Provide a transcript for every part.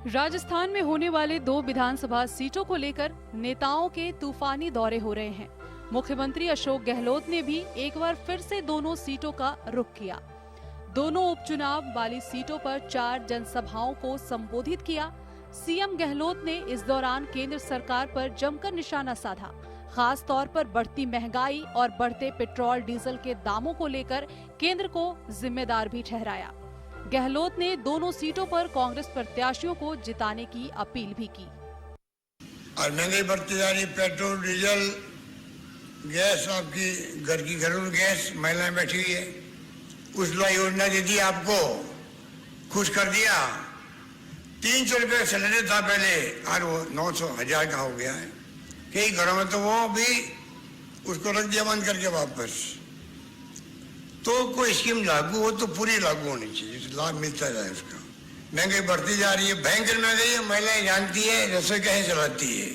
राजस्थान में होने वाले 2 विधानसभा सीटों को लेकर नेताओं के तूफानी दौरे हो रहे हैं। मुख्यमंत्री अशोक गहलोत ने भी एक बार फिर से दोनों सीटों का रुख किया। दोनों उपचुनाव वाली सीटों पर 4 जनसभाओं को संबोधित किया। सीएम गहलोत ने इस दौरान केंद्र सरकार पर जमकर निशाना साधा। खास तौर पर बढ़ती महंगाई और बढ़ते पेट्रोल डीजल के दामों को लेकर केंद्र को जिम्मेदार भी ठहराया। गहलोत ने दोनों सीटों पर कांग्रेस प्रत्याशियों को जिताने की अपील भी की। और महंगाई बढ़ती जा रही, पेट्रोल डीजल गैस, आपकी घर की घरेलू गैस महिलाएं बैठी हुई है, उज्ज्वला योजना दे दी, आपको खुश कर दिया। 300 रुपये सिलेंडर था पहले, और वो 900-1000 का हो गया है। कई घरों में तो वो भी उसको रख दिया बंद करके वापस। तो कोई स्कीम लागू हो तो पूरी लागू होनी चाहिए, लाभ मिलता जाए उसका। महंगाई बढ़ती जा रही है, भयंकर महंगाई है। महिलाएं जानती है रसोई कैसे चलाती है।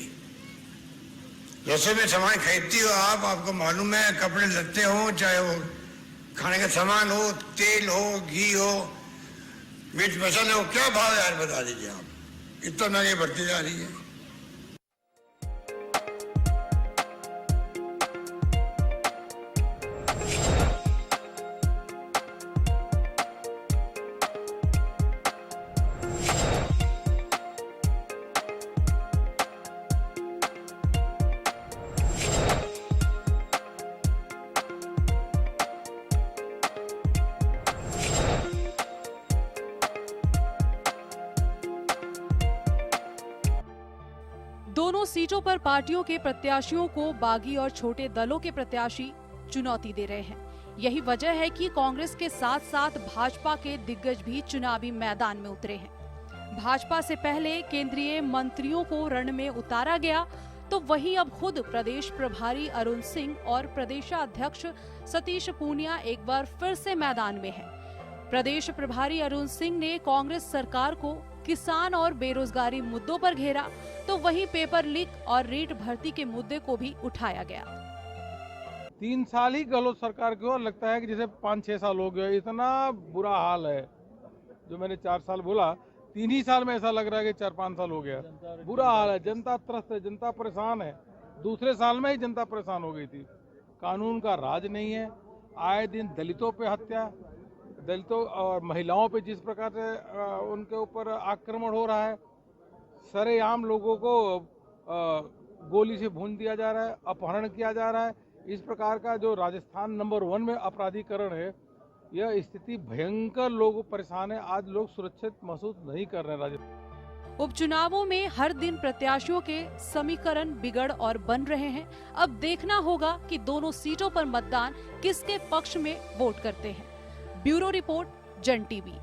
रसोई में सामान खरीदती हो आप, आपको मालूम है, कपड़े लत्ते हो, चाहे वो खाने का सामान हो, तेल हो, घी हो, मिर्च मसाले हो, क्या भाव है यार बता दीजिए आप। इतना महंगाई बढ़ती जा रही है। दोनों सीटों पर पार्टियों के प्रत्याशियों को बागी और छोटे दलों के प्रत्याशी चुनौती दे रहे हैं। यही वजह है कि कांग्रेस के साथ साथ भाजपा के दिग्गज भी चुनावी मैदान में उतरे हैं। भाजपा से पहले केंद्रीय मंत्रियों को रण में उतारा गया, तो वहीं अब खुद प्रदेश प्रभारी अरुण सिंह और प्रदेशाध्यक्ष सतीश पूनिया एक बार फिर से मैदान में हैं। प्रदेश प्रभारी अरुण सिंह ने कांग्रेस सरकार को किसान और बेरोजगारी मुद्दों पर घेरा, तो वहीं पेपर लीक और रीट भर्ती के मुद्दे को भी उठाया गया। 3 साल ही गहलोत सरकार की, और लगता है कि जैसे 5-6 साल हो गए। इतना बुरा हाल है, जो मैंने 4 साल बोला, 3 ही साल में ऐसा लग रहा है कि 4-5 साल हो गया। बुरा हाल है, जनता त्रस्त है, जनता परेशान है। दूसरे साल में ही जनता परेशान हो गई थी। कानून का राज नहीं है, आए दिन दलितों पे हत्या, दलितों और महिलाओं पे जिस प्रकार से उनके ऊपर आक्रमण हो रहा है, सरेआम लोगों को गोली से भून दिया जा रहा है, अपहरण किया जा रहा है। इस प्रकार का जो राजस्थान नंबर 1 में अपराधीकरण है, यह स्थिति भयंकर, लोग परेशान है। आज लोग सुरक्षित महसूस नहीं कर रहे हैं राजस्थान। उपचुनावों में हर दिन प्रत्याशियों के समीकरण बिगड़ और बन रहे हैं। अब देखना होगा कि दोनों सीटों पर मतदान किसके पक्ष में वोट करते हैं। ब्यूरो रिपोर्ट, जन टीवी।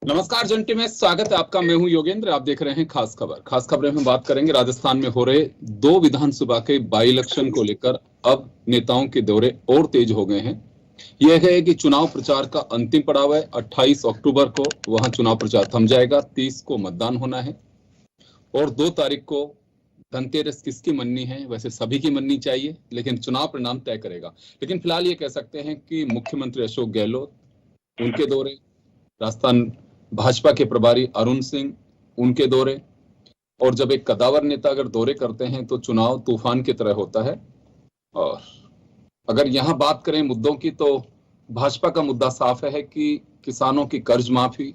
नमस्कार, जन टीवी में स्वागत है आपका। मैं हूं योगेंद्र, आप देख रहे हैं खास खबर। खास खबरें में बात करेंगे राजस्थान में हो रहे 2 विधानसभा के बाई इलेक्शन को लेकर। अब नेताओं के दौरे और तेज हो गए हैं। यह है कि चुनाव प्रचार का अंतिम पड़ाव है। 28 अक्टूबर को वहां चुनाव प्रचार थम जाएगा। 30 को मतदान होना है और 2 तारीख को धनतेरस किसकी मननी है? वैसे सभी की मननी चाहिए, लेकिन चुनाव परिणाम तय करेगा। लेकिन फिलहाल ये कह सकते हैं कि मुख्यमंत्री अशोक गहलोत, उनके दौरे, राजस्थान भाजपा के प्रभारी अरुण सिंह, उनके दौरे, और जब एक कदावर नेता अगर दौरे करते हैं तो चुनाव तूफान की तरह होता है। और अगर यहाँ बात करें मुद्दों की, तो भाजपा का मुद्दा साफ है कि किसानों की कर्ज माफी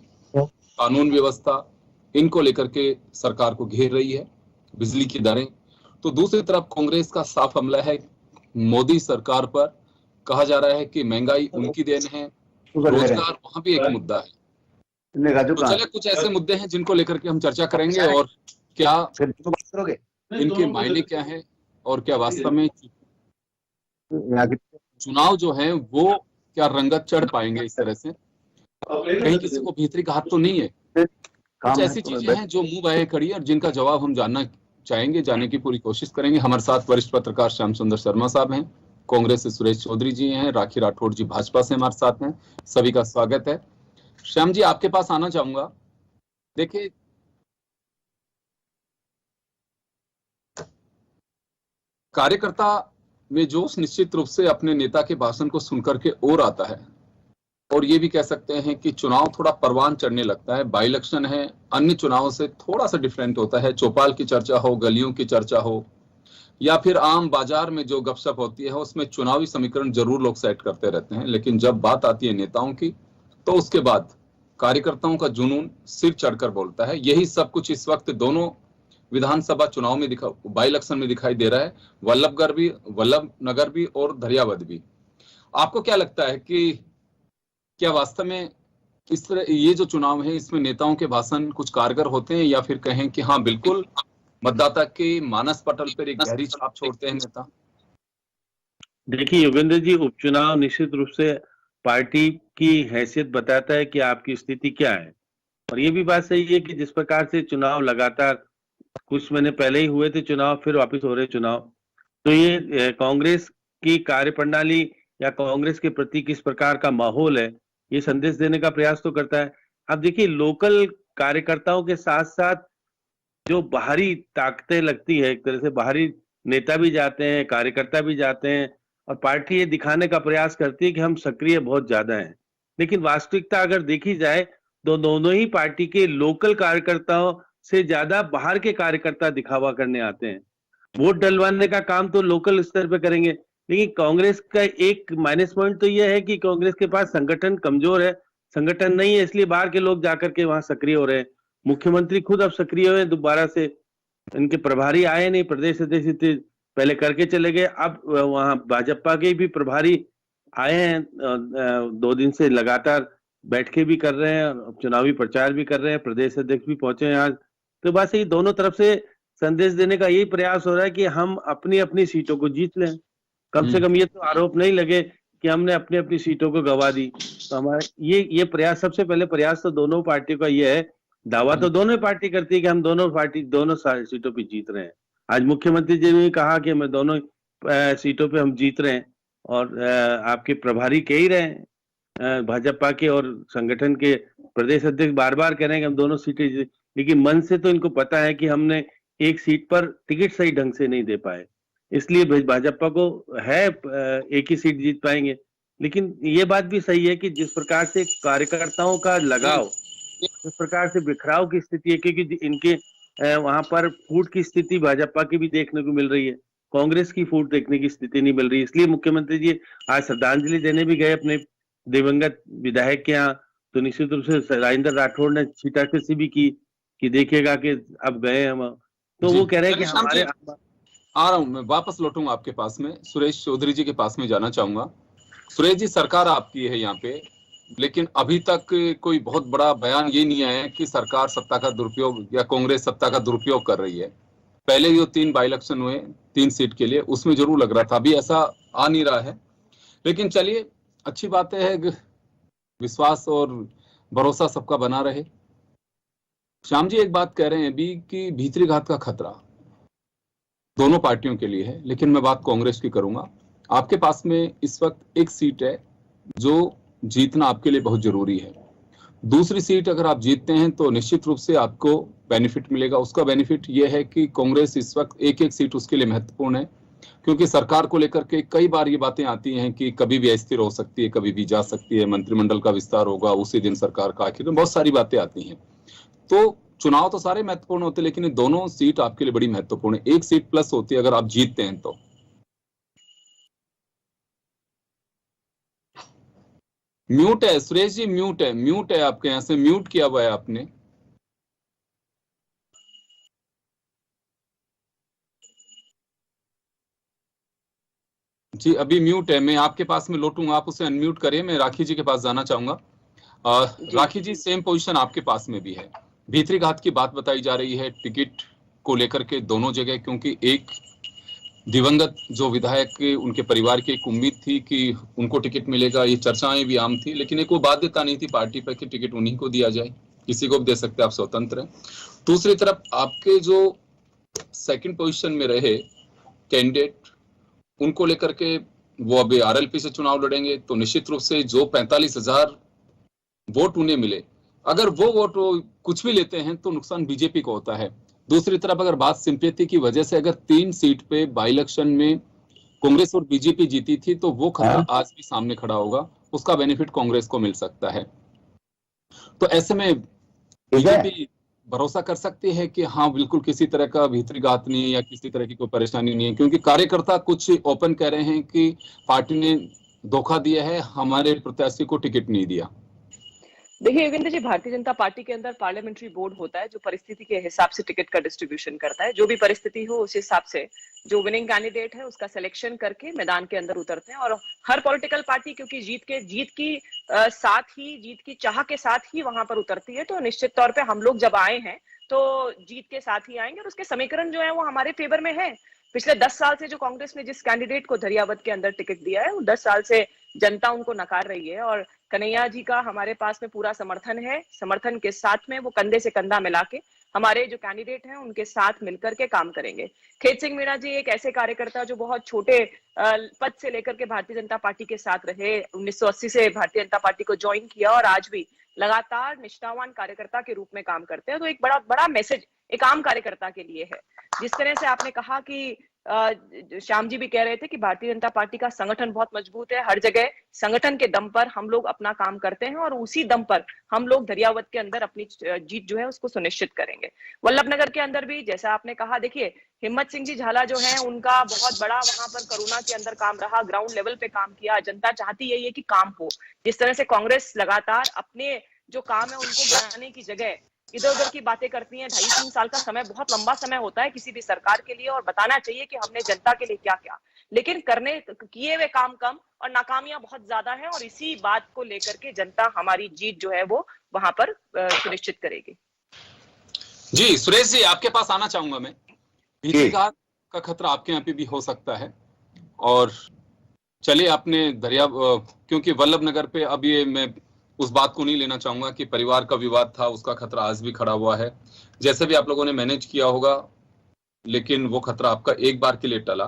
कानून व्यवस्था, इनको लेकर के सरकार को घेर रही है, बिजली की दरें। तो दूसरी तरफ कांग्रेस का साफ हमला है मोदी सरकार पर। कहा जा रहा है कि महंगाई उनकी देन है, रोजगार वहां भी एक मुद्दा है। तो चले कुछ ऐसे मुद्दे हैं जिनको लेकर के हम चर्चा करेंगे और क्या इनके मायने क्या है और क्या वास्तव में चुनाव जो है वो क्या रंगत चढ़ पाएंगे इस तरह से। कहीं किसी को भीतरी घात तो नहीं है। कुछ ऐसी चीजें हैं जो मुंह बाहे खड़ी है और जिनका जवाब हम जानना चाहेंगे, जानने की पूरी कोशिश करेंगे। हमारे साथ वरिष्ठ पत्रकार श्याम सुंदर शर्मा साहब हैं, कांग्रेस से सुरेश चौधरी जी हैं, राखी राठौड़ जी भाजपा से हमारे साथ हैं। सभी का स्वागत है। श्याम जी, आपके पास आना चाहूंगा। देखिए, कार्यकर्ता में जोश निश्चित रूप से अपने नेता के भाषण को सुनकर के और आता है, और ये भी कह सकते हैं कि चुनाव थोड़ा परवान चढ़ने लगता है। बाई इलेक्शन है, अन्य चुनावों से थोड़ा सा डिफरेंट होता है। चौपाल की चर्चा हो, गलियों की चर्चा हो, या फिर आम बाजार में जो गपशप होती है उसमें चुनावी समीकरण जरूर लोग सेट करते रहते हैं, लेकिन जब बात आती है नेताओं की तो उसके बाद कार्यकर्ताओं का जुनून सिर चढ़कर बोलता है। यही सब कुछ इस वक्त दोनों विधानसभा चुनाव में बाई इलेक्शन में दिखाई दे रहा है, वल्लभनगर भी और धरियावद भी। आपको क्या लगता है कि क्या वास्तव में इस तरह ये जो चुनाव है इसमें नेताओं के भाषण कुछ कारगर होते हैं, या फिर कहें कि हाँ बिल्कुल मतदाता के मानस पटल पर एक गहरी छाप छोड़ते हैं नेता? देखिए योगेंद्र जी, उपचुनाव निश्चित रूप से पार्टी की हैसियत बताता है कि आपकी स्थिति क्या है। और ये भी बात सही है कि जिस प्रकार से चुनाव लगातार कुछ महीने पहले ही हुए थे चुनाव, फिर वापस हो रहे चुनाव, तो ये कांग्रेस की कार्यप्रणाली या कांग्रेस के प्रति किस प्रकार का माहौल है ये संदेश देने का प्रयास तो करता है। अब देखिए, लोकल कार्यकर्ताओं के साथ साथ जो बाहरी ताकतें लगती है, एक तरह से बाहरी नेता भी जाते हैं, कार्यकर्ता भी जाते हैं, और पार्टी ये दिखाने का प्रयास करती है कि हम सक्रिय बहुत ज्यादा हैं। लेकिन वास्तविकता अगर देखी जाए तो दोनों ही पार्टी के लोकल कार्यकर्ताओं से ज्यादा बाहर के कार्यकर्ता दिखावा करने आते हैं। वोट डलवाने का काम तो लोकल स्तर पे करेंगे, लेकिन कांग्रेस का एक माइनस पॉइंट तो यह है कि कांग्रेस के पास संगठन कमजोर है, संगठन नहीं है, इसलिए बाहर के लोग जाकर के वहां सक्रिय हो रहे हैं। मुख्यमंत्री खुद अब सक्रिय हुए दोबारा से, इनके प्रभारी आए नहीं, प्रदेश अध्यक्ष पहले करके चले गए, अब वहां भाजपा के भी प्रभारी आए हैं, 2 दिन से लगातार बैठके भी कर रहे हैं, चुनावी प्रचार भी कर रहे हैं, प्रदेश अध्यक्ष भी पहुंचे हैं आज। तो बस ये दोनों तरफ से संदेश देने का यही प्रयास हो रहा है कि हम अपनी अपनी सीटों को जीत लें। कम से कम ये तो आरोप नहीं लगे कि हमने अपनी अपनी सीटों को गंवा दी। तो हमारा ये प्रयास, सबसे पहले प्रयास तो दोनों पार्टियों का ये है। दावा तो दोनों पार्टी करती है कि हम दोनों सीटों पे जीत रहे हैं। आज मुख्यमंत्री जी ने कहा कि मैं दोनों सीटों पे हम जीत रहे हैं, और आपके प्रभारी कह ही रहे हैं, भाजपा के और संगठन के प्रदेश अध्यक्ष बार बार कह रहे हैं कि हम दोनों सीटें जीत, लेकिन मन से तो इनको पता है कि हमने एक सीट पर टिकट सही ढंग से नहीं दे पाए, इसलिए भाजपा को है एक ही सीट जीत पाएंगे। लेकिन ये बात भी सही है कि जिस प्रकार से कार्यकर्ताओं का लगाव, जिस प्रकार से बिखराव की स्थिति है, क्योंकि इनके वहां पर फूट की स्थिति भाजपा की भी देखने को मिल रही है, कांग्रेस की फूट देखने की स्थिति नहीं मिल रही। इसलिए मुख्यमंत्री जी आज श्रद्धांजलि देने भी गए अपने दिवंगत विधायक के यहाँ, तो निश्चित रूप से राजेंद्र राठौड़ ने छीटाकशी भी की कि देखिएगा कि अब गए हम, तो वो कह रहे हैं कि हमारे आ रहा हूं, मैं वापस लौटूंगा आपके पास में, सुरेश चौधरी जी के पास में जाना चाहूंगा। सुरेश जी, सरकार आपकी है यहाँ पे, लेकिन अभी तक कोई बहुत बड़ा बयान ये नहीं आया है कि सरकार सत्ता का दुरुपयोग या कांग्रेस सत्ता का दुरुपयोग कर रही है। पहले जो 3 बाई इलेक्शन हुए 3 सीट के लिए, उसमें जरूर लग रहा था, अभी ऐसा आ नहीं रहा है। लेकिन चलिए, अच्छी बात है, विश्वास और भरोसा सबका बना रहे। श्याम जी, एक बात कह रहे हैं अभी कि भीतरी घात का खतरा दोनों पार्टियों के लिए है, लेकिन मैं बात कांग्रेस की करूंगा। आपके पास में इस वक्त एक सीट है जो जीतना आपके लिए बहुत जरूरी है। दूसरी सीट अगर आप जीतते हैं तो निश्चित रूप से आपको बेनिफिट मिलेगा। उसका बेनिफिट यह है कि कांग्रेस इस वक्त एक सीट उसके लिए महत्वपूर्ण है, क्योंकि सरकार को लेकर के कई बार ये बातें आती हैं कि कभी भी अस्थिर हो सकती है, कभी भी जा सकती है, मंत्रिमंडल का विस्तार होगा, उसी दिन सरकार का आखिर में, बहुत सारी बातें आती हैं। तो चुनाव तो सारे महत्वपूर्ण होते हैं, लेकिन ये दोनों सीट आपके लिए बड़ी महत्वपूर्ण है। एक सीट प्लस होती है अगर आप जीतते हैं तो। म्यूट है सुरेश जी, म्यूट है आपके यहाँ से, म्यूट किया हुआ है आपने। जी अभी म्यूट है, मैं आपके पास में लौटूंगा, आप उसे अनम्यूट करिए, मैं राखी जी के पास जाना चाहूंगा। राखी जी सेम पोजीशन आपके पास में भी है, भीतरी घात की बात बताई जा रही है टिकट को लेकर के दोनों जगह, क्योंकि एक दिवंगत जो विधायक उनके परिवार की एक उम्मीद थी कि उनको टिकट मिलेगा, ये चर्चाएं भी आम थी, लेकिन एक वो बाध्यता नहीं थी पार्टी पर कि टिकट उन्हीं को दिया जाए, किसी को भी दे सकते, आप स्वतंत्र हैं। दूसरी तरफ आपके जो सेकंड पोजीशन में रहे कैंडिडेट, उनको लेकर के वो अभी आरएलपी से चुनाव लड़ेंगे, तो निश्चित रूप से जो 45,000 वोट उन्हें मिले, अगर वो वोट कुछ भी लेते हैं तो नुकसान बीजेपी को होता है। दूसरी तरफ अगर बात सिंपैथी की वजह से अगर 3 सीट पे बाई इलेक्शन में कांग्रेस और बीजेपी जीती थी, तो वो खतरा आज भी सामने खड़ा होगा, उसका बेनिफिट कांग्रेस को मिल सकता है। तो ऐसे में बीजेपी भरोसा कर सकती है कि हाँ बिल्कुल किसी तरह का भीतरी घात नहीं है या किसी तरह की कोई परेशानी नहीं है, क्योंकि कार्यकर्ता कुछ ओपन कह रहे हैं कि पार्टी ने धोखा दिया है, हमारे प्रत्याशी को टिकट नहीं दिया। देखिए योगेंद्र जी, भारतीय जनता पार्टी के अंदर पार्लियामेंट्री बोर्ड होता है जो परिस्थिति के हिसाब से टिकट का डिस्ट्रीब्यूशन करता है। जो भी परिस्थिति हो उस हिसाब से जो विनिंग कैंडिडेट है उसका सिलेक्शन करके मैदान के अंदर उतरते हैं। और हर पॉलिटिकल पार्टी क्योंकि जीत की चाह के साथ ही वहां पर उतरती है, तो निश्चित तौर पे हम लोग जब आए हैं तो जीत के साथ ही आएंगे और उसके समीकरण जो है वो हमारे फेवर में है। पिछले 10 साल से जो कांग्रेस ने जिस कैंडिडेट को दरियावत के अंदर टिकट दिया है, वो 10 साल से जनता उनको नकार रही है और कन्हैया जी का हमारे पास में पूरा समर्थन है। समर्थन के साथ में वो कंधे से कंधा मिला के हमारे जो कैंडिडेट हैं उनके साथ मिलकर के काम करेंगे। खेत सिंह मीणा जी एक ऐसे कार्यकर्ता जो बहुत छोटे पद से लेकर के भारतीय जनता पार्टी के साथ रहे, 1980 से भारतीय जनता पार्टी को ज्वाइन किया और आज भी लगातार निष्ठावान कार्यकर्ता के रूप में काम करते हैं। तो एक बड़ा मैसेज एक आम कार्यकर्ता के लिए है। जिस तरह से आपने कहा कि श्याम जी भी कह रहे थे कि भारतीय जनता पार्टी का संगठन बहुत मजबूत है, हर जगह संगठन के दम पर हम लोग अपना काम करते हैं और उसी दम पर हम लोग दरियावत के अंदर अपनी जीत जो है उसको सुनिश्चित करेंगे। वल्लभनगर के अंदर भी जैसा आपने कहा, देखिए हिम्मत सिंह जी झाला जो है उनका बहुत बड़ा वहां पर कोरोना के अंदर काम रहा, ग्राउंड लेवल पे काम किया। जनता चाहती यही है कि काम हो। जिस तरह से कांग्रेस लगातार अपने जो काम है उनको बनाने की जगह इधर उधर की बातें करती हैं, 2.5-3 साल का समय बहुत लंबा समय होता है किसी भी सरकार के लिए और बताना चाहिए कि हमने जनता के लिए क्या किया, लेकिन किए हुए काम कम और नाकामियां बहुत ज्यादा हैं और इसी बात को लेकर के जनता हमारी जीत जो है वो वहां पर सुनिश्चित करेगी। जी सुरेश जी आपके पास आना चाहूंगा मैं, भीतरी घात का खतरा आपके यहाँ पे भी हो सकता है और चलिए आपने क्योंकि वल्लभनगर पे अब ये मैं उस बात को नहीं लेना चाहूंगा कि परिवार का विवाद था, उसका खतरा आज भी खड़ा हुआ है, जैसे भी आप लोगों ने मैनेज किया होगा, लेकिन वो खतरा आपका एक बार के लिए टला।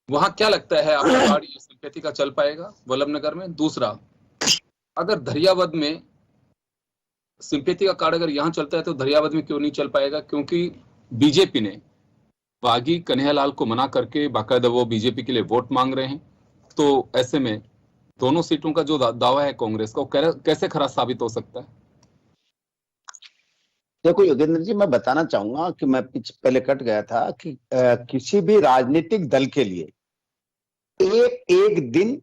वहां क्या लगता है आपका कार्ड ये सिंपैथी का चल पाएगा वल्लभनगर में? दूसरा, अगर दरियावद में सिंपैथी का कार्ड अगर यहाँ चलता है तो दरियावद में क्यों नहीं चल पाएगा? क्योंकि बीजेपी ने बागी कन्हैयालाल को मना करके बाकायदा वो बीजेपी के लिए वोट मांग रहे हैं, तो ऐसे में दोनों सीटों का जो दावा है कांग्रेस का कैसे खरा साबित हो सकता है? देखो योगेंद्र जी, मैं बताना चाहूंगा कि मैं पहले कट गया था कि किसी भी राजनीतिक दल के लिए एक दिन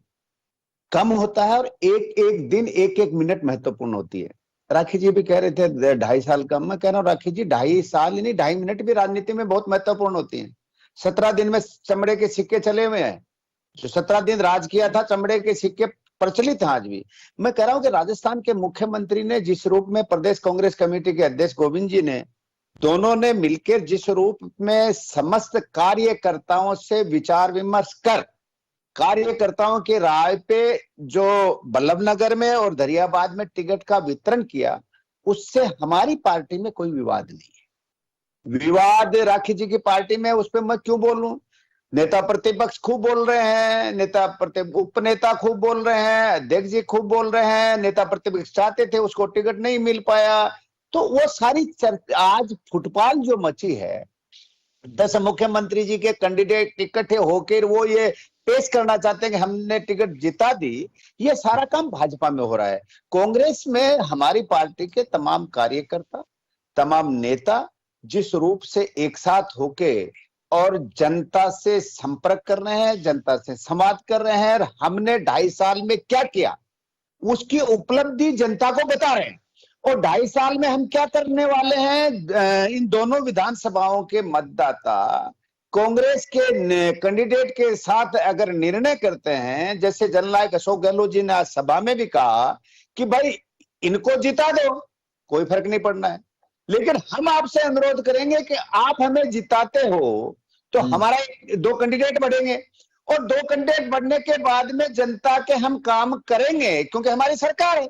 कम होता है और एक दिन एक मिनट महत्वपूर्ण होती है। राखी जी भी कह रहे थे 2.5 साल कम, मैं कह रहा हूँ राखी जी 2.5 साल नहीं 2.5 मिनट भी राजनीति में बहुत महत्वपूर्ण होती है। 17 दिन में चमड़े के सिक्के चले हुए हैं, जो 17 दिन राज किया था चमड़े के सिक्के प्रचलित हैं आज भी। मैं कह रहा हूं कि राजस्थान के मुख्यमंत्री ने जिस रूप में प्रदेश कांग्रेस कमेटी के अध्यक्ष गोविंद जी ने, दोनों ने मिलकर जिस रूप में समस्त कार्यकर्ताओं से विचार विमर्श कर कार्यकर्ताओं की राय पे जो वल्लभनगर में और दरियाबाद में टिकट का वितरण किया, उससे हमारी पार्टी में कोई विवाद नहीं है। विवाद राखी जी की पार्टी में, उस पर मैं क्यों बोलूं? नेता प्रतिपक्ष खूब बोल रहे हैं, उपनेता खूब बोल रहे हैं, अध्यक्ष जी खूब बोल रहे हैं, नेता प्रतिपक्ष चाहते थे उसको टिकट नहीं मिल पाया। तो वो सारी आज फुटबॉल जो मची है, 10 मुख्यमंत्री जी के कैंडिडेट इकट्ठे होकर वो ये पेश करना चाहते हैं कि हमने टिकट जिता दी, ये सारा काम भाजपा में हो रहा है। कांग्रेस में हमारी पार्टी के तमाम कार्यकर्ता, तमाम नेता जिस रूप से एक साथ होके और जनता से संपर्क कर रहे हैं, जनता से संवाद कर रहे हैं, हमने 2.5 साल में क्या किया, उसकी उपलब्धि जनता को बता रहे हैं। और 2.5 साल में हम क्या करने वाले हैं, इन दोनों विधानसभाओं के मतदाता कांग्रेस के कैंडिडेट के साथ अगर निर्णय करते हैं, जैसे जननायक अशोक गहलोत जी ने आज सभा में भी कहा कि भाई इनको जिता दो, कोई फर्क नहीं पड़ना है, लेकिन हम आपसे अनुरोध करेंगे कि आप हमें जिताते हो तो हमारा 2 कैंडिडेट बढ़ेंगे, और 2 कैंडिडेट बढ़ने के बाद में जनता के हम काम करेंगे, क्योंकि हमारी सरकार है,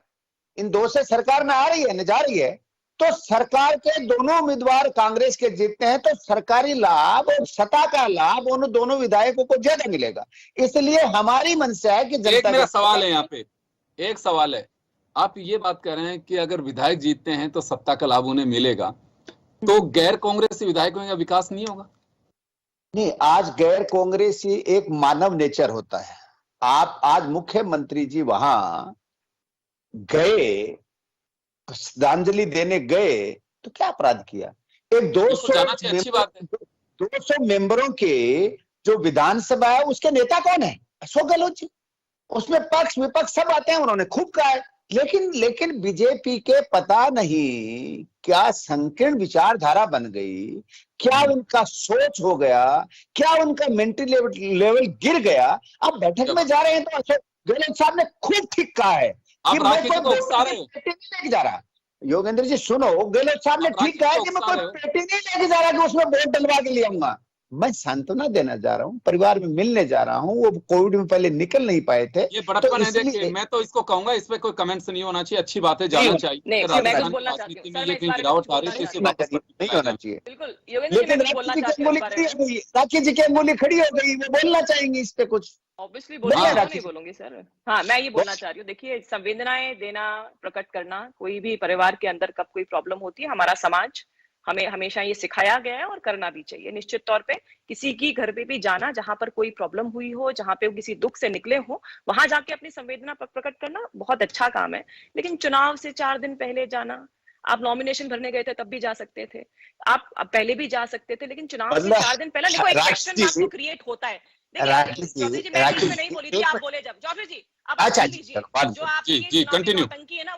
इन 2 से सरकार में आ रही है न जा रही है, तो सरकार के दोनों उम्मीदवार कांग्रेस के जीतते हैं तो सरकारी लाभ और सत्ता का लाभ उन दोनों विधायकों को ज्यादा मिलेगा। इसलिए हमारी मंशा है कि जनता। एक मेरा सवाल है यहाँ पे, एक सवाल है, आप ये बात कर रहे हैं कि अगर विधायक जीतते हैं तो सत्ता का लाभ उन्हें मिलेगा, तो गैर कांग्रेसी विधायकों का विकास नहीं होगा? नहीं, आज गैर कांग्रेसी एक मानव नेचर होता है। आप आज मुख्यमंत्री जी वहां गए, श्रद्धांजलि देने गए, तो क्या अपराध किया? एक 200 मेंबरों के जो विधानसभा है उसके नेता कौन है? अशोक गहलोत जी। उसमें पक्ष विपक्ष सब आते हैं, उन्होंने खूब कहा है, लेकिन बीजेपी के पता नहीं क्या संकीर्ण विचारधारा बन गई, क्या उनका सोच हो गया, क्या उनका मेंटल लेवल गिर गया। आप बैठक में जा रहे हैं तो अशोक गहलोत साहब ने खूब ठीक कहा है कि मैं कोई पेटी नहीं लेके जा रहा। योगेंद्र जी सुनो, गहलोत साहब ने ठीक कहा है कि मैं कोई पेटी नहीं लेके जा रहा कि उसमें वोट डलवा के ले आऊंगा। मैं सांत्वना देना जा रहा हूँ, परिवार में मिलने जा रहा हूँ, वो कोविड में पहले निकल नहीं पाए थे। ये बड़प्पन है, देखिए मैं तो इसको कहूंगा, इस पे कोई कमेंट्स नहीं होना चाहिए, अच्छी बातें जाना चाहिए, नहीं होना चाहिए, बिल्कुल। लेकिन राखी जी की अंगुली खड़ी हो गई, वो बोलना चाहेंगे इस पे कुछ? ऑब्वियसली नहीं बोलूंगी सर। हाँ, मैं ये बोलना चाह रही हूँ, देखिए संवेदनाएं देना, प्रकट करना, कोई भी परिवार के अंदर कब कोई प्रॉब्लम होती है, हमारा समाज हमें हमेशा ये सिखाया गया है और करना भी चाहिए। निश्चित तौर पे किसी की घर पे भी जाना जहां पर कोई प्रॉब्लम हुई हो, जहां पे वो किसी दुख से निकले हो, वहां जाके अपनी संवेदना प्रकट करना बहुत अच्छा काम है। लेकिन चुनाव से 4 दिन पहले जाना, आप नॉमिनेशन भरने गए थे तब भी जा सकते थे, आप पहले भी जा सकते थे, लेकिन चुनाव से 4 दिन पहले देखो एक क्वेश्चन आपको क्रिएट होता है। चौधरी जी, मैं नहीं बोली थी, आप बोले जब। चौधरी जी अब जो आपकी नौटंकी है ना,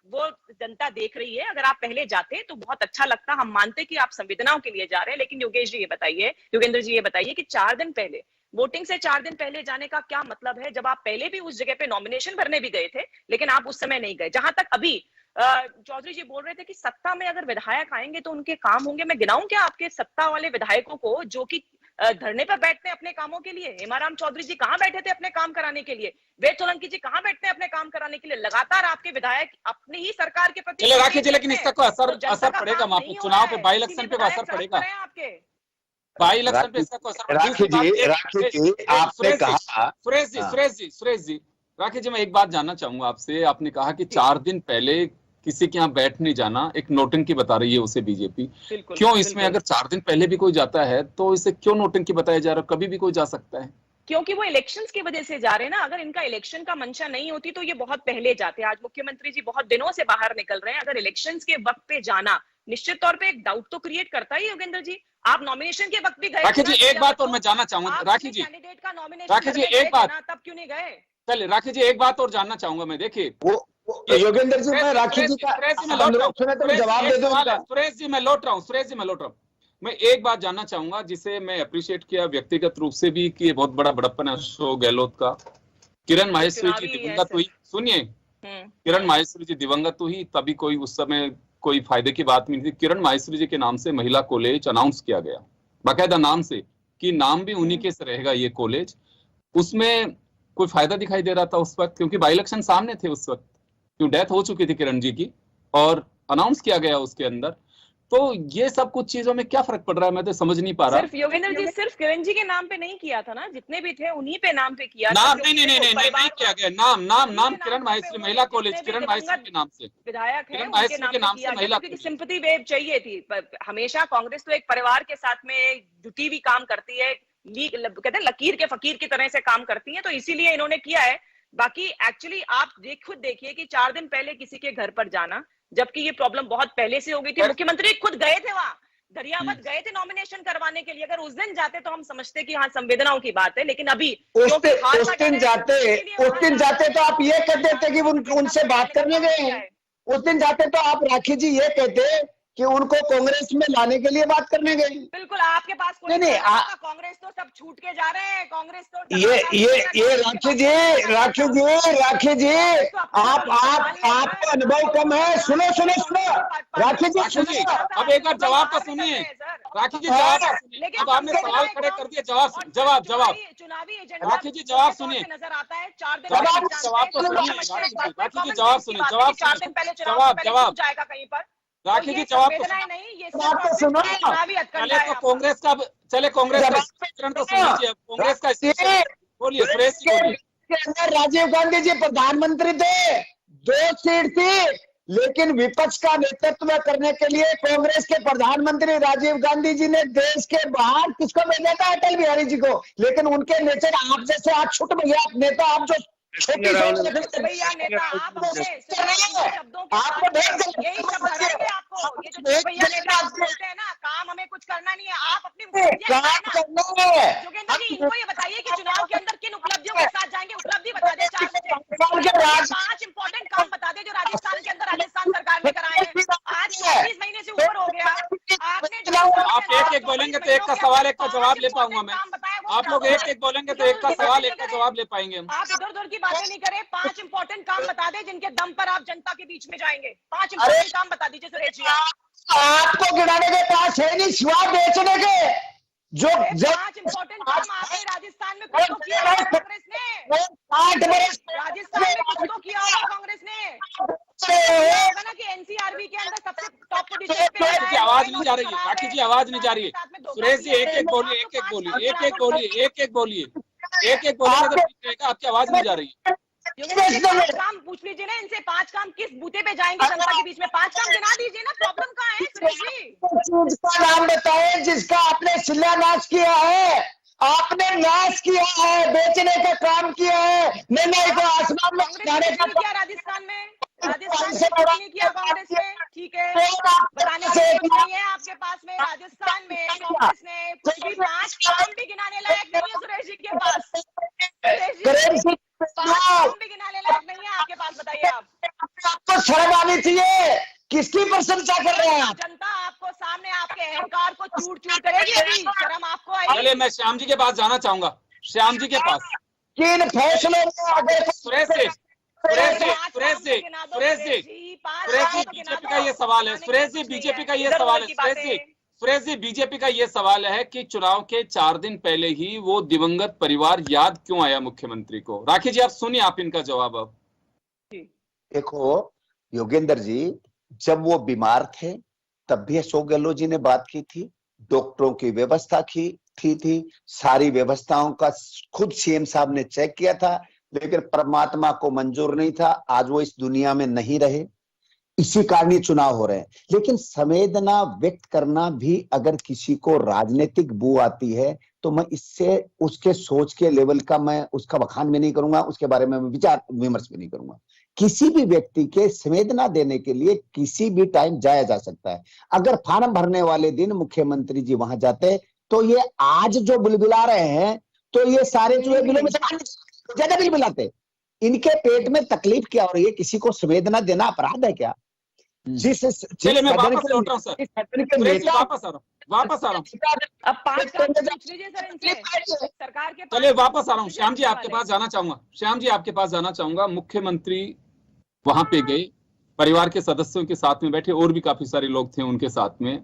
वो जनता देख रही है। अगर आप पहले जाते तो बहुत अच्छा लगता, हम मानते कि आप संवेदनाओं के लिए जा रहे हैं, लेकिन योगेश जी ये बताइए, योगेंद्र जी ये बताइए कि 4 दिन पहले, वोटिंग से 4 दिन पहले जाने का क्या मतलब है, जब आप पहले भी उस जगह पे नॉमिनेशन भरने भी गए थे, लेकिन आप उस समय नहीं गए। जहां तक अभी चौधरी जी बोल रहे थे कि सत्ता में अगर विधायक आएंगे तो उनके काम होंगे, मैं गिनाऊं क्या आपके सत्ता वाले विधायकों को जो कि धरने पर बैठते हैं अपने कामों के लिए? हेमाराम चौधरी जी कहां बैठे थे अपने काम कराने के लिए? वेद सोलंकी जी कहां बैठते हैं अपने काम कराने के लिए? लगातार आपके विधायक अपनी ही सरकार के प्रति राखी जी, लेकिन इसका कोई असर पड़ेगा वहां पे, चुनाव पे, बाई इलेक्शन पे असर पड़ेगा आपके बाई इलेक्शन पे, इसका कोई असर पड़ेगा? सुरेश जी, राखी जी, मैं एक बात जानना चाहूंगा आपसे। आपने कहा कि 4 दिन पहले किसी के यहाँ बैठ नहीं जाना, एक नोटंकी बता रही है उसे बीजेपी। क्यों इसमें अगर 4 दिन पहले भी कोई जाता है तो इसे क्यों नोटंकी बताया जा रहा है? कभी भी कोई जा सकता है। क्योंकि वो इलेक्शंस की वजह से जा रहे हैं ना। अगर इनका इलेक्शन का मंशा नहीं होती तो ये बहुत पहले जाते। आज मुख्यमंत्री जी बहुत दिनों से बाहर निकल रहे हैं, अगर इलेक्शंस के वक्त पे जाना निश्चित तौर पे एक डाउट तो क्रिएट करता है। योगेंद्र जी, आप नॉमिनेशन के वक्त भी गए। राखी जी, एक बात और मैं जानना चाहूंगा, राखी जी, कैंडिडेट का नॉमिनेशन एक बात, तब क्यों नहीं गए? चलिए राखी जी, एक बात और जानना चाहूंगा मैं। देखिए योगेंद्र जी, मैं राखी जी का जवाब दे दूं। सुरेश जी मैं लौट रहा हूँ। मैं एक बात जानना चाहूंगा जिसे मैं अप्रिशिएट किया व्यक्तिगत रूप से भी कि ये बहुत बड़ा बड़प्पन है अशोक गहलोत का। किरण माहेश्वरी जी दिवंगत हुई, सुनिए, किरण माहेश्वरी जी दिवंगत हुई, तभी कोई उस समय कोई फायदे की बात नहीं थी। किरण माहेश्वरी जी के नाम से महिला कॉलेज अनाउंस किया गया, बाकायदा नाम से, कि नाम भी उन्हीं के से रहेगा ये कॉलेज। उसमें कोई फायदा दिखाई दे रहा था उस वक्त, क्योंकि बाई इलेक्शन सामने थे उस वक्त, क्यों डेथ हो चुकी थी किरण जी की, और अनाउंस किया गया उसके अंदर। तो ये सब कुछ चीजों में क्या फर्क पड़ रहा है, मैं तो समझ नहीं पा रहा। सिर्फ योगेंद्र जी, सिर्फ किरण जी के नाम पे नहीं किया था ना, जितने भी थे उन्हीं पे नाम पे किया। नाम नहीं किया गया, नाम किरण माहेश्वरी महिला कॉलेज, किरण माहेश्वरी के नाम से विधायक है, उनके नाम से महिला, क्योंकि सिंपैथी वेव चाहिए थी। हमेशा कांग्रेस तो एक परिवार के साथ में जुटी हुई काम करती है, कहते हैं लकीर के फकीर की तरह से काम करती है, तो इसीलिए इन्होंने किया है। बाकी एक्चुअली आप खुद देखिए कि 4 दिन पहले किसी के घर पर जाना, जबकि ये प्रॉब्लम बहुत पहले से हो गई थी। मुख्यमंत्री खुद गए थे वहां, दरियावत गए थे नॉमिनेशन करवाने के लिए, अगर उस दिन जाते तो हम समझते कि हाँ संवेदनाओं की बात है, लेकिन अभी उस दिन जाते तो आप ये कहते थे कि उनसे बात करने गए हैं। उस दिन जाते तो आप राखी जी ये कहते कि उनको कांग्रेस में लाने के लिए बात करने गए। बिल्कुल, आपके पास कोई नहीं, कांग्रेस तो सब छूट के जा रहे हैं, कांग्रेस तो ये राखी जी आपका अनुभव कम है। सुनो राखी जी सुनिए, अब एक बार जवाब तो सुनिए। राखी जी जवाब तो सुनिए, अब आपने सवाल खड़े कर दिए, जवाब चुनावी एजेंडा राखी जी जवाब सुनिए, नजर आता है। 4 दिन जवाब तो सुनिए, राखी जी जवाब सुनिए, 4 दिन पहले जवाब जाएगा कहीं पर। राखी जी जवाब तो नहीं, ये सुनो। चले तो कांग्रेस का, चले कांग्रेस का स्पष्टीकरण तो सुन लीजिए। कांग्रेस का बोलिए, सुरेश जी बोलिए। राजीव गांधी जी प्रधानमंत्री थे, 2 सीट थी, लेकिन विपक्ष का नेतृत्व करने के लिए कांग्रेस के प्रधानमंत्री राजीव गांधी जी ने देश के बाहर किसको भेजा था? अटल बिहारी जी को। लेकिन उनके नेचर आप जैसे आज छुट भैया नेता, आप जो छोटी भैया नेता आप यही शब्द हराएंगे आपको। ये जो भैया नेता आप बोलते हैं ना, काम हमें कुछ करना नहीं है, आप अपनी जोगेंद्र जी इनको ये बताइए कि चुनाव के अंदर किन उपलब्धियों के साथ जाएंगे। उपलब्धि बता दे 4 मुझे, 5 इंपॉर्टेंट काम बता दे जो राजस्थान के अंदर राजस्थान सरकार ने कराए हैं। आज 25 महीने से ऊपर हो गया, आपने आप एक बोलेंगे तो एक का सवाल एक का जवाब ले पाऊंगा मैं। आप लोग एक बोलेंगे तो एक का सवाल एक का जवाब ले पाएंगे हम। आप इधर उधर की बातें नहीं करें, 5 इंपॉर्टेंट काम बता दे जिनके दम पर आप जनता के बीच में जाएंगे। 5 इंपॉर्टेंट काम बता दीजिए सुरेश जी। आपको गिनाने के पास है नहीं, स्वाद बेचने के जो 5 इंपॉर्टेंट काम आपने राजस्थान में कुछ तो किया है कांग्रेस ने। 8 वर्ष राजस्थान में कुछ तो किया होगा कांग्रेस ने ना कि एनसीआरबी के अंदर सबसे टॉप पोजीशन पे। आवाज नहीं जा रही है राखी जी, आवाज नहीं जा रही है। सुरेश जी एक बोलिए, एक बोलिए। आपकी आवाज नहीं जा रही है। 5 काम पूछ लीजिए ना इनसे, 5 काम किस बूते पे जाएंगे जनता के बीच में? 5 काम गिना दीजिए ना, प्रॉब्लम कहाँ है सुरेश जी? जिसका नाम बताए जिसका आपने शिलान्यास किया है, आपने नाश किया है, बेचने का काम किया है, निर्णय को आसमान में उठाने का किया। राजस्थान में नहीं किया कांग्रेस ने, ठीक है, बताने के नहीं है आपके पास में। राजस्थान में कांग्रेस ने कुछ भी 5 काम भी गिनाने लायक नहीं है सुरेश जी के पास। 5 काम भी गिनाने लायक नहीं है आपके पास, बताइए आप। आपको शर्म आनी चाहिए, किसकी प्रशंसा कर रहे हैं आप? जनता आपको सामने आपके अहंकार को चूर करेगी, अभी शर्म आपको आएगी। चलिए मैं श्याम जी के पास जाना चाहूंगा, श्याम जी के पास। किन फैसलों में सुरेश जी बीजेपी का ये सवाल है। सुरेश जी बीजेपी का ये सवाल है। सुरेश जी बीजेपी का ये सवाल है कि चुनाव के 4 दिन पहले ही वो दिवंगत परिवार याद क्यों आया मुख्यमंत्री को? राखी जी आप सुनिए, आप इनका जवाब। अब देखो योगेंद्र जी, जब वो बीमार थे तब भी अशोक गहलोत जी ने बात की थी, डॉक्टरों की व्यवस्था थी, सारी व्यवस्थाओं का खुद सीएम साहब ने चेक किया था, लेकिन परमात्मा को मंजूर नहीं था। आज वो इस दुनिया में नहीं रहे, इसी कारण ये चुनाव हो रहे हैं। लेकिन संवेदना व्यक्त करना भी अगर किसी को राजनीतिक बू आती है तो मैं इससे उसके सोच के लेवल का मैं उसका बखान भी नहीं करूंगा, उसके बारे में मैं विचार विमर्श भी नहीं करूंगा। किसी भी व्यक्ति के संवेदना देने के लिए किसी भी टाइम जाया जा सकता है। अगर फॉर्म भरने वाले दिन मुख्यमंत्री जी वहां जाते तो ये आज जो बुलबुला रहे हैं तो ये सारे चूहे बिलों में से ज्यादा बिलबिलाते। इनके पेट में तकलीफ क्या हो रही है? किसी को संवेदना देना अपराध है क्या? चलिए मैं वापस लौट रहा हूं सर, वापस आ रहा हूं। अब 5 काम पूछ लीजिए सर इनसे, सरकार के। चलिए वापस आ रहा हूं। श्याम जी आपके पास जाना चाहूंगा। मुख्यमंत्री वहां पे गए, परिवार के सदस्यों के साथ में बैठे, और भी काफी सारे लोग थे उनके साथ में।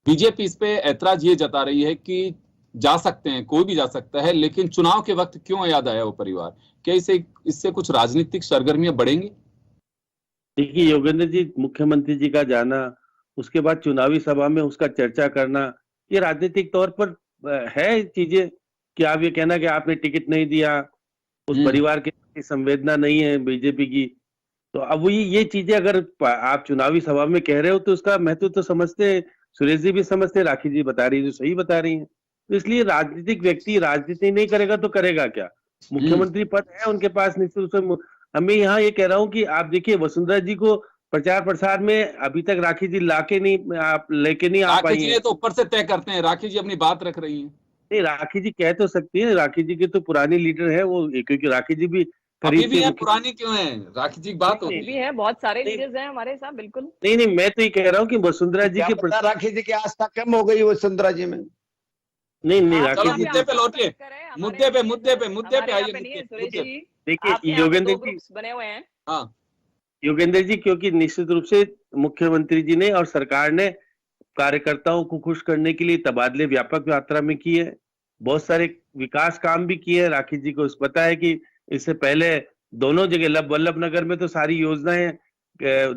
बीजेपी इस पे ऐतराज ये जता रही है कि जा सकते हैं, कोई भी जा सकता है, लेकिन चुनाव के वक्त क्यों याद आया वो परिवार? क्या इससे कुछ राजनीतिक सरगर्मियां बढ़ेंगी? देखिए योगेंद्र जी, मुख्यमंत्री जी का जाना, उसके बाद चुनावी सभा में उसका चर्चा करना, ये राजनीतिक तौर पर है चीजें कि आप ये कहना कि आपने टिकट नहीं दिया, उस परिवार के प्रति संवेदना नहीं है बीजेपी की, तो अब ये चीजें अगर आप चुनावी सभा में कह रहे हो तो उसका महत्व तो समझते हैं, सुरेश जी भी समझते, राखी जी बता रही है, जो सही बता रही है। तो इसलिए राजनीतिक व्यक्ति राजनीति नहीं करेगा तो करेगा क्या? मुख्यमंत्री पद है उनके पास निश्चित रूप से। हमें यहाँ ये कह रहा हूँ कि आप देखिए वसुंधरा जी को प्रचार प्रसार में अभी तक राखी जी लाके नहीं, आप लेके नहीं आ पाई राखी जी हैं। तो ऊपर से तय करते हैं, राखी जी अपनी बात रख रही हैं। नहीं, राखी जी कह तो सकती है, राखी जी की तो पुरानी लीडर है वो, क्योंकि राखी जी भी अभी करीब भी से है, पुरानी क्यों है, राखी जी की बात नहीं, होती भी है। है, बहुत सारे नहीं। लीडर्स हैं हमारे साथ, बिल्कुल। नहीं नहीं, मैं तो ये कह रहा हूँ कि वसुंधरा जी क्या के पता राखी जी की आस्था कम हो गई वसुंधरा जी में। नहीं नहीं, आप राखी चलो जी मुद्दे पे लौटिए, मुद्दे पे आइए, सुरेश मुद्दे। जी, देखिए आपके यहाँ पे योगेंद्र दो जी, ग्रुप्स बने हुए हैं। हाँ योगेंद्र जी, क्योंकि निश्चित रूप से मुख्यमंत्री जी ने और सरकार ने कार्यकर्ताओं को खुश करने के लिए तबादले व्यापक मात्रा में किए, बहुत सारे विकास काम भी किए। राखी जी को पता है कि इससे पहले दोनों जगह वल्लभ नगर में तो सारी योजनाएं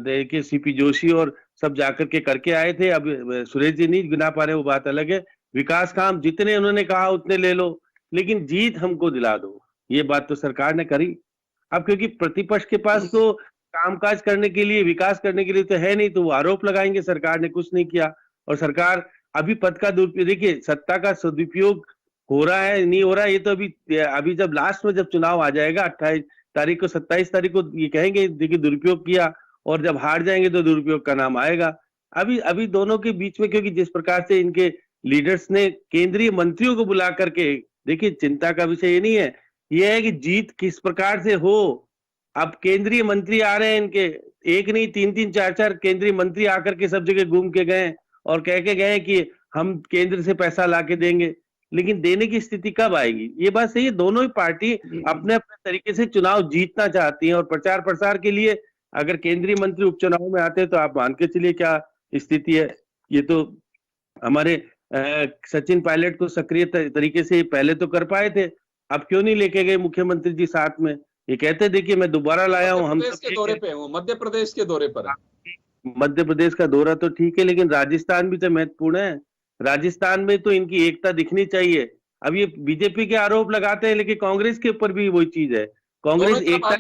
देखिए सीपी जोशी और सब जाकर के करके आए थे। अब सुरेश जी नहीं गिना पा रहे, वो बात अलग है। विकास काम जितने उन्होंने कहा उतने ले लो, लेकिन जीत हमको दिला दो, ये बात तो सरकार ने करी। अब क्योंकि प्रतिपक्ष के पास तो कामकाज करने के लिए, विकास करने के लिए तो है नहीं, तो वो आरोप लगाएंगे सरकार ने कुछ नहीं किया। और सरकार अभी पद का दुरुपयोग, देखिए सत्ता का सदुपयोग हो रहा है नहीं हो रहा है, ये तो अभी जब लास्ट में जब चुनाव आ जाएगा 28 तारीख को, 27 तारीख को, ये कहेंगे देखिए दुरुपयोग किया, और जब हार जाएंगे तो दुरुपयोग का नाम आएगा। अभी अभी दोनों के बीच में, क्योंकि जिस प्रकार से इनके लीडर्स ने केंद्रीय मंत्रियों को बुला करके, देखिए चिंता का विषय ये नहीं है, ये है कि जीत किस प्रकार से हो। अब केंद्रीय मंत्री आ रहे हैं इनके, एक नहीं 3-3 4-4 केंद्रीय मंत्री आकर के सब जगह घूम के गए और कह के गए कि हम केंद्र से पैसा ला के देंगे, लेकिन देने की स्थिति कब आएगी? ये बात सही है, दोनों ही पार्टी अपने अपने तरीके से चुनाव जीतना चाहती हैं, और प्रचार प्रसार के लिए अगर केंद्रीय मंत्री उपचुनाव में आते हैं तो आप मान के चलिए क्या स्थिति है। ये तो हमारे सचिन पायलट को सक्रिय तरीके से पहले तो कर पाए थे, अब क्यों नहीं लेके गए मुख्यमंत्री जी साथ में? ये कहते देखिए मैं दोबारा लाया हूँ, हम के दौरे पे हूँ, मध्य प्रदेश के दौरे पर है। मध्य प्रदेश का दौरा तो ठीक है, लेकिन राजस्थान भी तो महत्वपूर्ण है। राजस्थान में तो इनकी एकता दिखनी चाहिए। अब ये बीजेपी के आरोप लगाते हैं, लेकिन कांग्रेस के ऊपर भी वही चीज है, कांग्रेस एकता,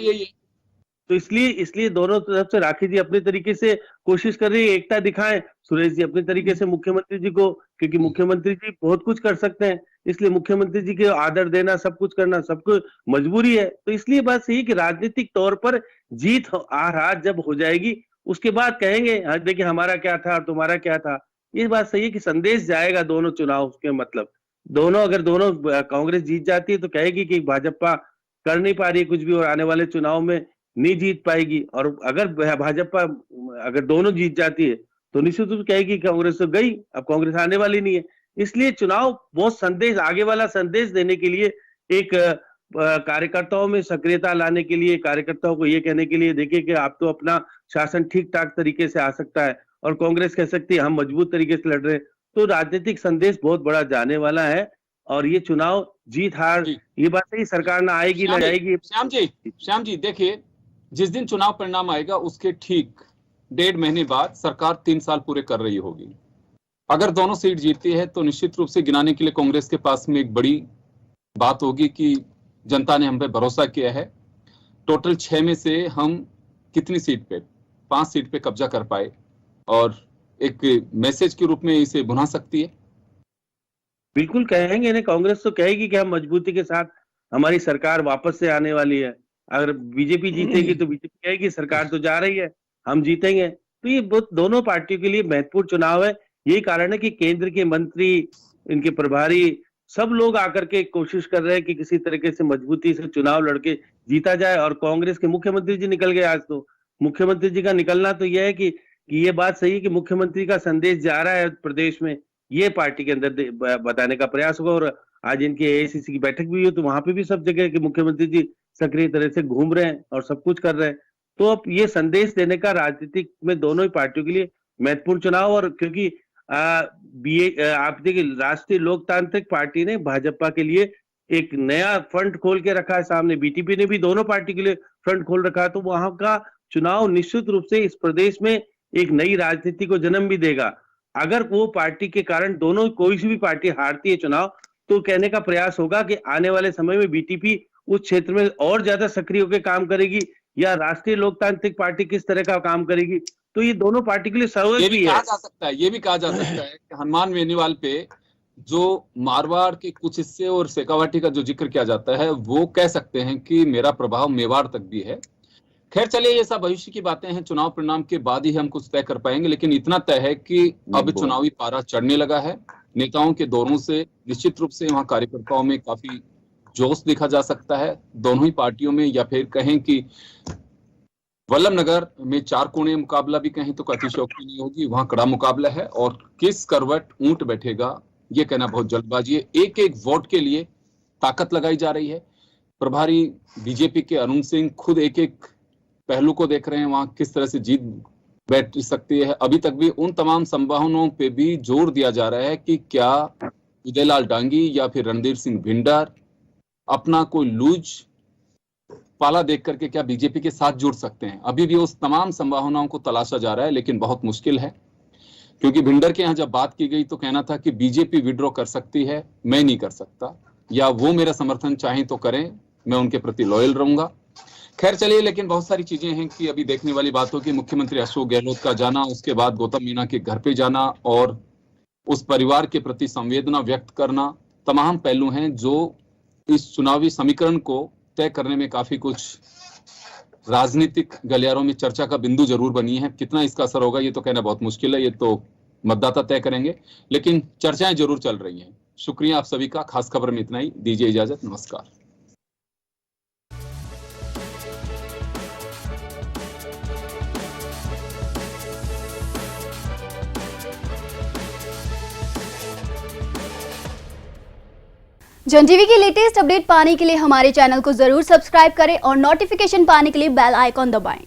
तो इसलिए दोनों तरफ से राखी जी अपने तरीके से कोशिश कर रही है एकता दिखाएं, सुरेश जी अपने तरीके से मुख्यमंत्री जी को, क्योंकि मुख्यमंत्री जी बहुत कुछ कर सकते हैं, इसलिए मुख्यमंत्री जी के आदर देना, सब कुछ करना, सबको मजबूरी है। तो इसलिए बात सही कि राजनीतिक तौर पर जीत हार जब हो जाएगी उसके बाद कहेंगे हाँ देखिए हमारा क्या था और तुम्हारा क्या था। ये बात सही है कि संदेश जाएगा दोनों चुनाव के, मतलब अगर दोनों कांग्रेस जीत जाती है तो कहेगी कि भाजपा कर नहीं पा रही है कुछ भी, और आने वाले चुनाव में नहीं जीत पाएगी। और अगर भाजपा अगर दोनों जीत जाती है तो निश्चित रूप से कहेगी कांग्रेस तो गई, अब कांग्रेस आने वाली नहीं है। इसलिए चुनाव बहुत संदेश, आगे वाला संदेश देने के लिए, एक कार्यकर्ताओं में सक्रियता लाने के लिए, कार्यकर्ताओं को ये कहने के लिए देखिए कि आप तो अपना शासन ठीक ठाक तरीके से आ सकता है, और कांग्रेस कह सकती है हम मजबूत तरीके से लड़ रहे हैं। तो राजनीतिक संदेश बहुत बड़ा जाने वाला है, और ये चुनाव जीत हार, ये बात सही, सरकार ना आएगी ना जाएगी। श्याम जी देखिए, जिस दिन चुनाव परिणाम आएगा उसके ठीक 1.5 महीने बाद सरकार 3 साल पूरे कर रही होगी। अगर दोनों सीट जीतती है तो निश्चित रूप से गिनाने के लिए कांग्रेस के पास में एक बड़ी बात होगी कि जनता ने हम पे भरोसा किया है। टोटल 6 में से हम कितनी सीट पे, 5 सीट पे कब्जा कर पाए, और एक मैसेज के रूप में इसे बुना सकती है। बिल्कुल कहेंगे ना, कांग्रेस तो कहेगी कि हम मजबूती के साथ हमारी सरकार वापस से आने वाली है। अगर बीजेपी जीतेगी तो बीजेपी कहेगी सरकार तो जा रही है, हम जीतेंगे। तो ये दोनों पार्टियों के लिए महत्वपूर्ण चुनाव है। यही कारण है कि केंद्र के मंत्री, इनके प्रभारी, सब लोग आकर के कोशिश कर रहे हैं कि किसी तरीके से मजबूती से चुनाव लड़के जीता जाए। और कांग्रेस के मुख्यमंत्री जी निकल गए आज, तो मुख्यमंत्री जी का निकलना तो यह है कि ये बात सही है कि मुख्यमंत्री का संदेश जा रहा है प्रदेश में, ये पार्टी के अंदर बताने का प्रयास होगा। और आज इनकी एआईसीसी की बैठक भी हुई तो वहां पे भी सब जगह के मुख्यमंत्री जी सक्रिय तरह से घूम रहे हैं और सब कुछ कर रहे हैं। तो अब ये संदेश देने का राजनीतिक में दोनों ही पार्टियों के लिए महत्वपूर्ण चुनाव। और क्योंकि आप देखिए राष्ट्रीय लोकतांत्रिक पार्टी ने भाजपा के लिए एक नया फ्रंट खोल के रखा है सामने, बीटीपी ने भी दोनों पार्टी के लिए फ्रंट खोल रखा है, तो वहां का चुनाव निश्चित रूप से इस प्रदेश में एक नई राजनीति को जन्म भी देगा। अगर वो पार्टी के कारण दोनों, कोई सी भी पार्टी हारती है चुनाव, तो कहने का प्रयास होगा कि आने वाले समय में बीटीपी उस क्षेत्र में और ज्यादा सक्रिय होकर काम करेगी, या राष्ट्रीय लोकतांत्रिक पार्टी किस तरह का काम करेगी। तो ये दोनों पार्टी के लिए सर्वोच्च भी है। ये भी कहा जा सकता है कि हनुमान बेनीवाल पे जो मारवाड़ के कुछ हिस्से और शेखावाटी का जो जिक्र किया जाता है, वो कह सकते हैं कि मेरा प्रभाव मेवाड़ तक भी है। खैर चलिए, ये सब भविष्य की बातें हैं, चुनाव परिणाम के बाद ही हम कुछ तय कर पाएंगे। लेकिन इतना तय है कि अब चुनावी पारा चढ़ने लगा है। नेताओं के दौरों से निश्चित रूप से वहां कार्यकर्ताओं में काफी जोश देखा जा सकता है, दोनों ही पार्टियों में, या फिर कहें कि वल्लभ नगर में 4 कोने मुकाबला भी कहें तो अतिशयोक्ति नहीं होगी, वहां कड़ा मुकाबला है। और किस करवट ऊंट बैठेगा ये कहना बहुत जल्दबाजी है। एक एक वोट के लिए ताकत लगाई जा रही है। प्रभारी बीजेपी के अरुण सिंह खुद एक एक पहलू को देख रहे हैं, वहां किस तरह से जीत बैठ सकती है। अभी तक भी उन तमाम संभावनाओं पे भी जोर दिया जा रहा है कि क्या उदयलाल डांगी या फिर रणधीर सिंह भिंडर अपना कोई लूज पाला देख करके क्या बीजेपी के साथ जुड़ सकते हैं। अभी भी उस तमाम संभावनाओं को तलाशा जा रहा है, लेकिन बहुत मुश्किल है, क्योंकि भिंडर के यहाँ जब बात की गई तो कहना था कि बीजेपी विड्रॉ कर सकती है, मैं नहीं कर सकता, या वो मेरा समर्थन चाहें तो करें, मैं उनके प्रति लॉयल रहूंगा। खैर चलिए, लेकिन बहुत सारी चीजें हैं कि अभी देखने वाली बात हो कि मुख्यमंत्री अशोक गहलोत का जाना, उसके बाद गौतम मीना के घर पे जाना और उस परिवार के प्रति संवेदना व्यक्त करना, तमाम पहलू हैं जो इस चुनावी समीकरण को तय करने में काफी कुछ राजनीतिक गलियारों में चर्चा का बिंदु जरूर बनी है। कितना इसका असर होगा ये तो कहना बहुत मुश्किल है, ये तो मतदाता तय करेंगे, लेकिन चर्चाएं जरूर चल रही हैं। शुक्रिया आप सभी का। खास खबर में इतना ही, दीजिए इजाजत, नमस्कार। जन टीवी की लेटेस्ट अपडेट पाने के लिए हमारे चैनल को जरूर सब्सक्राइब करें और नोटिफिकेशन पाने के लिए बेल आइकॉन दबाएं।